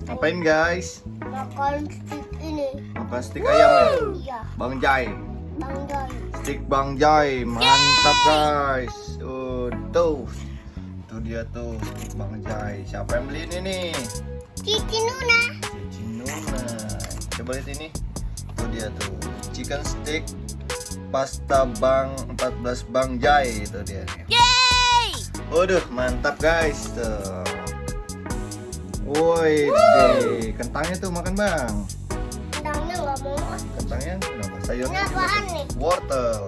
Ngapain guys? Makan stick ini. Makan stik ayam ya? Iya, Bang Jai. Bang Jai. Stik Bang Jai. Mantap guys. Tuh. Itu dia tuh stik Bang Jai. Siapa yang beli ini nih? Cici Nuna. Cici Nuna. Coba lihat ini. Itu dia tuh. Chicken stick pasta Bang 14 Bang Jai. Itu dia nih. Yeay! Waduh, mantap guys. Tuh. Woi, deh. Kentangnya tuh makan bang. Kentangnya nggak mau. Kentangnya kenapa? Sayurnya Ini juga apaan tuh. nih? Wortel.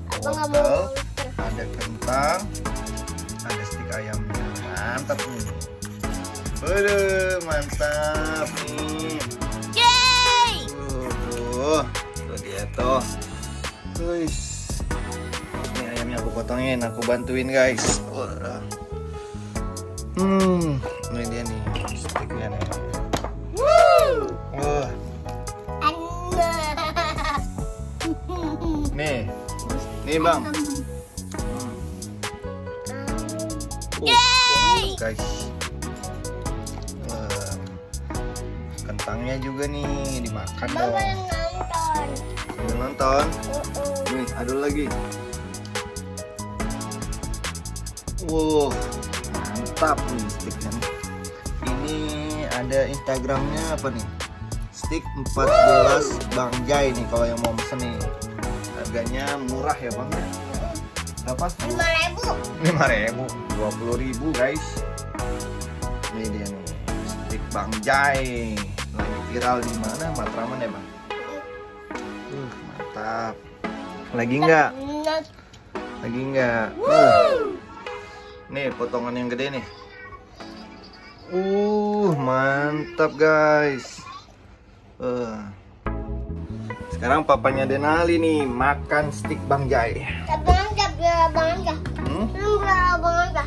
Abang nggak mau. Ada kentang, ada stik ayamnya. Mantap nih. Waduh, mantap nih. Yeay! Tuh dia tuh. Guys, ini ayamnya aku potongin, aku bantuin guys. Wah. Ini dia nih stiknya nih. Wah, nih bang. Yeay! Guys, wah, kentangnya juga nih dimakan Bapak dong. yang nonton. Sambil nonton. Nih, ada lagi. Wow, mantap nih stiknya nih. Ini ada Instagramnya apa nih? Stik 14 Bang Jai nih kalau yang mau pesen nih. Harganya murah ya bang ya. Berapa? 5.000. 5.000, 20.000 guys. Ini dia nih, stik Bang Jai. Lagi viral di mana? Matraman ya bang. Mantap. Lagi nggak? Lagi nggak? Nih potongan yang gede nih. Mantap guys. Sekarang papanya Denali nih makan stik Bang Jai. Abang aja. Abang aja.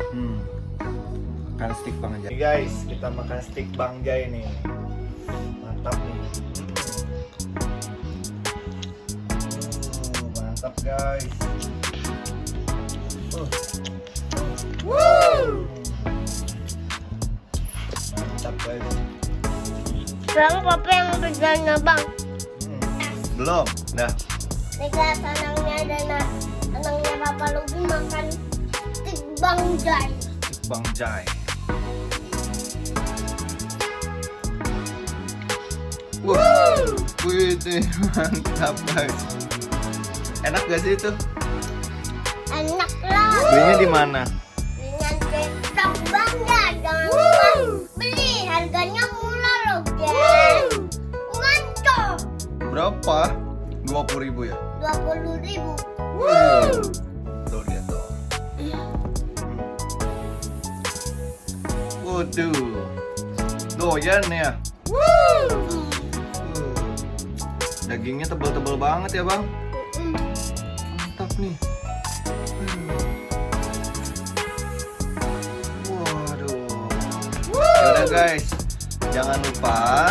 Makan stik Bang Jai. Guys, kita makan stik Bang Jai nih. Mantap nih. Mantap guys. Mantap guys. Berapa papa yang kerjanya bang? Belum. Nah, Lihat anaknya Papa Lubi makan stik Bang Jai. stik Bang Jai. Wih, mantap guys. Enak gak sih itu? Enak lah. Belinya di mana? Dengan TikTok Bang Jai. Jangan lupa beli. Harganya murah loh guys. Mantap. Berapa? 20.000 ya? 20.000. Tuh dia tuh. Waduh. Doyan ya. Dagingnya tebal-tebal banget ya bang. Mantap nih. Waduh. Yaudah guys, jangan lupa